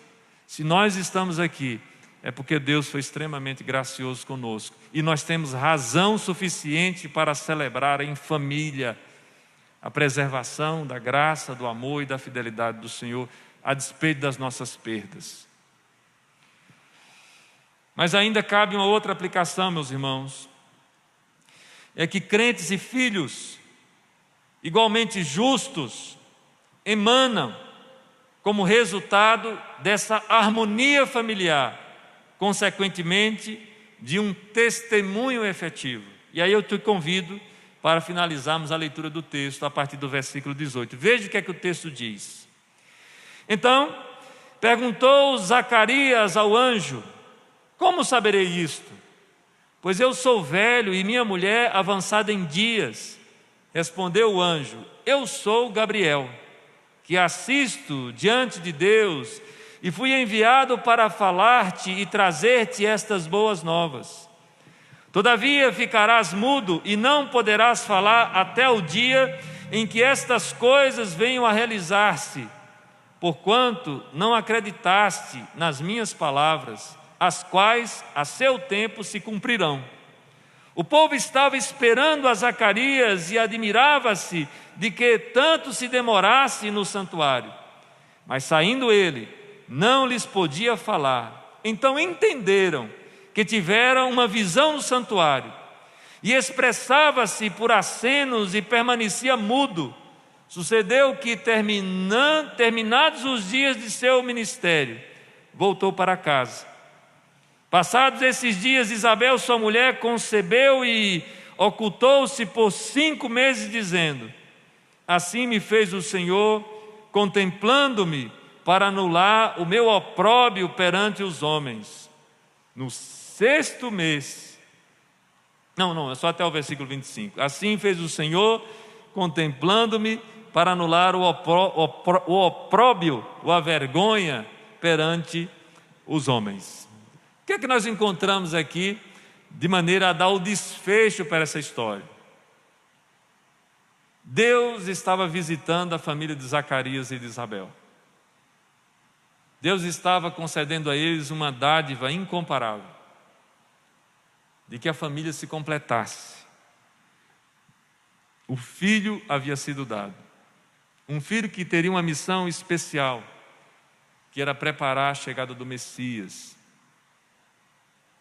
se nós estamos aqui, é porque Deus foi extremamente gracioso conosco, e nós temos razão suficiente para celebrar em família a preservação da graça, do amor e da fidelidade do Senhor, a despeito das nossas perdas. Mas ainda cabe uma outra aplicação, meus irmãos. é que crentes e filhos, igualmente justos, emanam como resultado dessa harmonia familiar, consequentemente, de um testemunho efetivo. E aí eu te convido para finalizarmos a leitura do texto a partir do versículo 18. Veja o que é que o texto diz. Então, perguntou Zacarias ao anjo: como saberei isto? Pois eu sou velho e minha mulher avançada em dias. Respondeu o anjo: eu sou Gabriel, que assisto diante de Deus, e fui enviado para falar-te e trazer-te estas boas novas. Todavia ficarás mudo e não poderás falar até o dia em que estas coisas venham a realizar-se, porquanto não acreditaste nas minhas palavras, as quais a seu tempo se cumprirão. O povo estava esperando a Zacarias e admirava-se de que tanto se demorasse no santuário. Mas saindo ele, não lhes podia falar. Então entenderam que tiveram uma visão no santuário, e expressava-se por acenos e permanecia mudo. Sucedeu que, terminados os dias de seu ministério, voltou para casa. Passados esses dias, Isabel, sua mulher, concebeu e ocultou-se por 5 meses, dizendo: assim me fez o Senhor, contemplando-me, para anular o meu opróbrio perante os homens. No 6º mês, é só até o versículo 25. Assim fez o Senhor, contemplando-me, para anular o opróbrio, ou a vergonha perante os homens. O que é que nós encontramos aqui de maneira a dar o desfecho para essa história? Deus estava visitando a família de Zacarias e de Isabel. Deus estava concedendo a eles uma dádiva incomparável, de que a família se completasse. O filho havia sido dado, um filho que teria uma missão especial, que era preparar a chegada do Messias.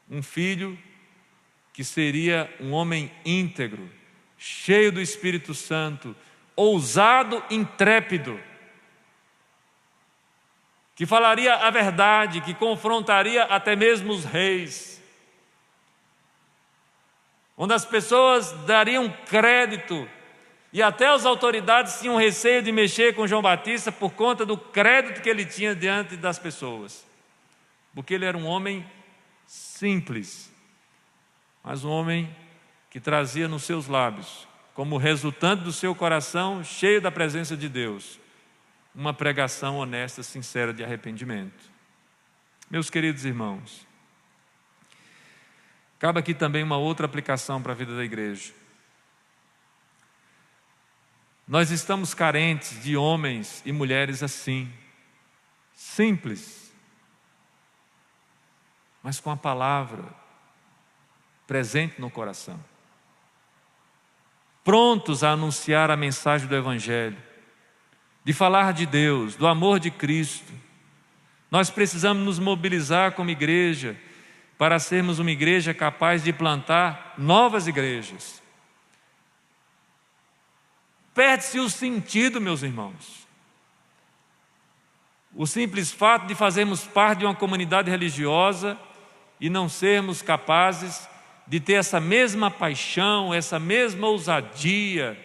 Um filho que seria um homem íntegro, cheio do Espírito Santo, ousado, intrépido, que falaria a verdade, que confrontaria até mesmo os reis, onde as pessoas dariam crédito, e até as autoridades tinham receio de mexer com João Batista por conta do crédito que ele tinha diante das pessoas, porque ele era um homem simples, mas um homem que trazia nos seus lábios, como resultante do seu coração cheio da presença de Deus, uma pregação honesta, sincera de arrependimento. Meus queridos irmãos, cabe aqui também uma outra aplicação para a vida da igreja. Nós estamos carentes de homens e mulheres assim, simples, mas com a palavra presente no coração, prontos a anunciar a mensagem do Evangelho, de falar de Deus, do amor de Cristo. Nós precisamos nos mobilizar como igreja para sermos uma igreja capaz de plantar novas igrejas. Perde-se o sentido, meus irmãos. O simples fato de fazermos parte de uma comunidade religiosa e não sermos capazes de ter essa mesma paixão, essa mesma ousadia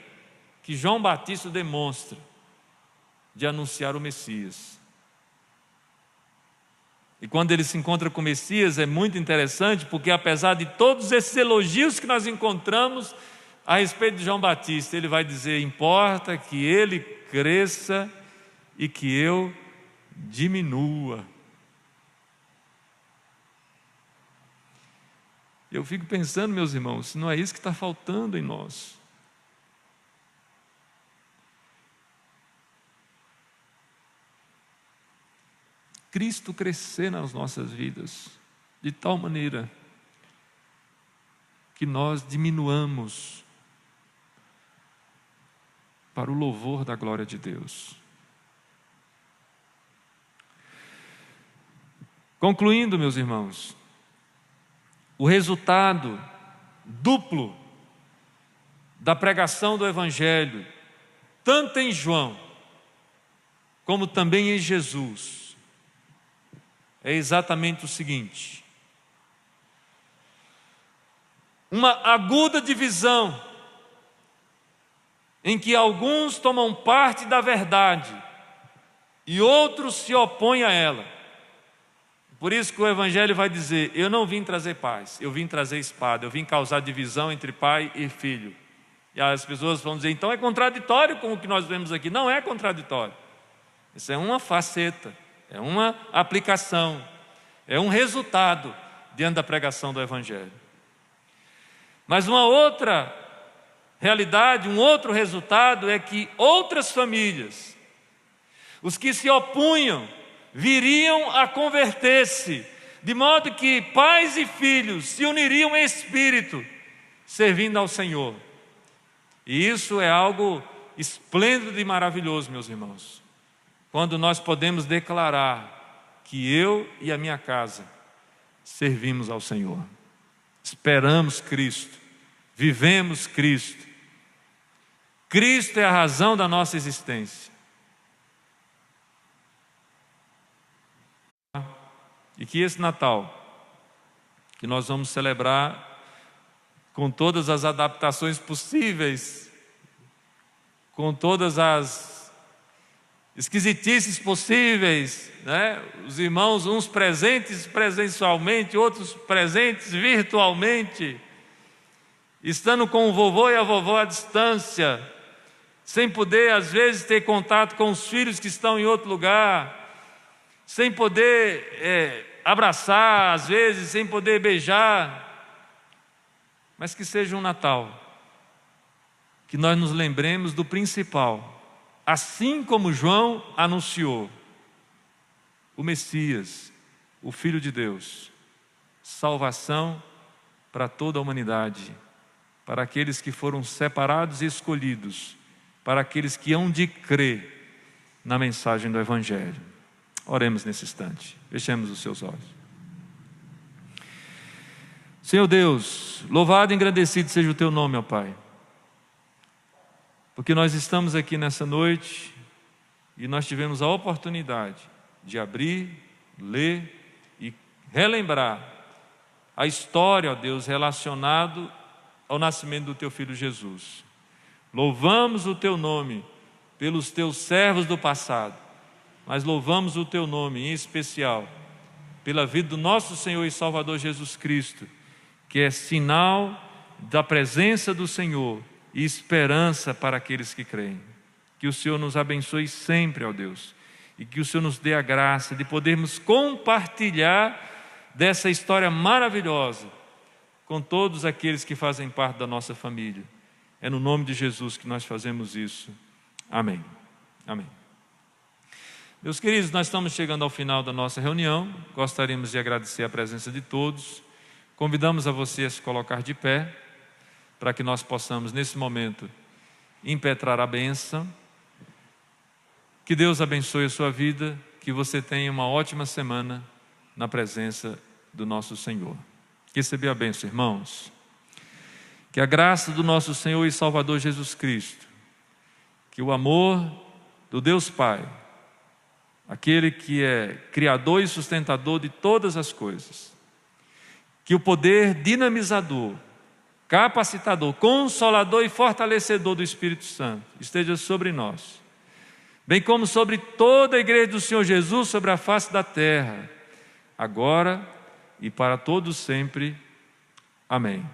que João Batista demonstra de anunciar o Messias. E quando ele se encontra com o Messias, é muito interessante, porque apesar de todos esses elogios que nós encontramos a respeito de João Batista, ele vai dizer: importa que ele cresça e que eu diminua. Eu fico pensando, meus irmãos, se não é isso que está faltando em nós. Cristo crescer nas nossas vidas, de tal maneira que nós diminuamos para o louvor da glória de Deus. Concluindo, meus irmãos, o resultado duplo da pregação do Evangelho, tanto em João, como também em Jesus, é exatamente o seguinte: uma aguda divisão em que alguns tomam parte da verdade e outros se opõem a ela. Por isso que o Evangelho vai dizer: eu não vim trazer paz, eu vim trazer espada, eu vim causar divisão entre pai e filho. E as pessoas vão dizer: então é contraditório com o que nós vemos aqui. Não é contraditório. Isso é uma faceta, é uma aplicação, é um resultado diante da pregação do Evangelho. Mas uma outra realidade, um outro resultado é que outras famílias, os que se opunham, viriam a converter-se, de modo que pais e filhos se uniriam em espírito, servindo ao Senhor. E isso é algo esplêndido e maravilhoso, meus irmãos, quando nós podemos declarar que eu e a minha casa servimos ao Senhor, esperamos Cristo, vivemos Cristo. Cristo é a razão da nossa existência. E que esse Natal, que nós vamos celebrar com todas as adaptações possíveis, com todas as esquisitices possíveis, né? Os irmãos, uns presentes presencialmente, outros presentes virtualmente, estando com o vovô e a vovó à distância, sem poder às vezes ter contato com os filhos que estão em outro lugar, sem poder abraçar às vezes, sem poder beijar, mas que seja um Natal que nós nos lembremos do principal, assim como João anunciou: o Messias, o Filho de Deus, salvação para toda a humanidade, para aqueles que foram separados e escolhidos, para aqueles que hão de crer na mensagem do Evangelho. Oremos nesse instante, fechemos os seus olhos. Senhor Deus, louvado e engrandecido seja o Teu nome, ó Pai, porque nós estamos aqui nessa noite e nós tivemos a oportunidade de abrir, ler e relembrar a história, ó Deus, relacionado ao nascimento do Teu Filho Jesus. Louvamos o Teu nome pelos Teus servos do passado, mas louvamos o Teu nome em especial pela vida do nosso Senhor e Salvador Jesus Cristo, que é sinal da presença do Senhor e esperança para aqueles que creem. Que o Senhor nos abençoe sempre, ó Deus, e que o Senhor nos dê a graça de podermos compartilhar dessa história maravilhosa com todos aqueles que fazem parte da nossa família. É no nome de Jesus que nós fazemos isso. Amém. Amém. Meus queridos, nós estamos chegando ao final da nossa reunião. Gostaríamos de agradecer a presença de todos. Convidamos a você a se colocar de pé, para que nós possamos, nesse momento, impetrar a bênção. Que Deus abençoe a sua vida, que você tenha uma ótima semana na presença do nosso Senhor. Receber a bênção, irmãos. Que a graça do nosso Senhor e Salvador Jesus Cristo, que o amor do Deus Pai, aquele que é criador e sustentador de todas as coisas, que o poder dinamizador, capacitador, consolador e fortalecedor do Espírito Santo esteja sobre nós, bem como sobre toda a igreja do Senhor Jesus sobre a face da terra, agora e para todos sempre. Amém.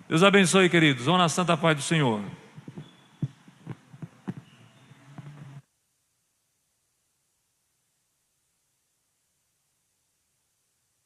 Deus abençoe, queridos. Vão na santa paz do Senhor.